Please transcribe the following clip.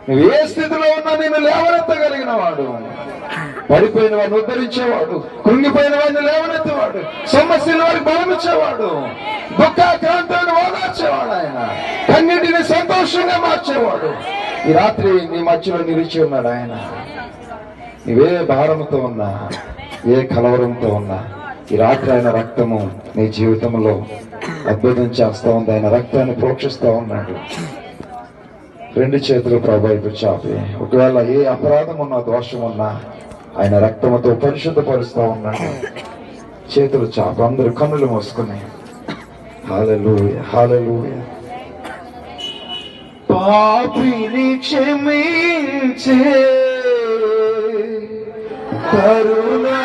నువ్వు ఏ స్థితిలో ఉన్నా నేను లేవనెత్తగలిగిన వాడు, పడిపోయిన వాడిని ఉద్ధరించేవాడు, కృంగిపోయిన వాడిని లేవనెత్తేవాడు, సమస్యల వారికి బలమిచ్చేవాడు, దుఃఖాక్రాంతులను ఓదార్చేవాడు, ఆయన కన్నిటిని సంతోషంగా మార్చేవాడు. ఈ రాత్రి నీ మధ్యలో నిలిచి ఉన్నాడు ఆయన. నీవే భారంతో ఉన్నా, ఏ కలవరంతో ఉన్నా, ఈ రాత్రి ఆయన రక్తము నీ జీవితంలో అద్భుతం చేస్తా ఉంది. ఆయన రక్తాన్ని ప్రోక్షిస్తా ఉన్నాడు. రెండు చేతులు ప్రభు వైపు చాపి, ఒకవేళ ఏ అపరాధం ఉన్నా, దోషం ఉన్నా ఆయన రక్తముతో పరిశుద్ధపరుస్తా ఉన్నాడు. చేతులు చాపి అందరూ కన్నులు మూసుకుని హల్లెలూయా హల్లెలూయా. పాపిని క్షమించే కరుణా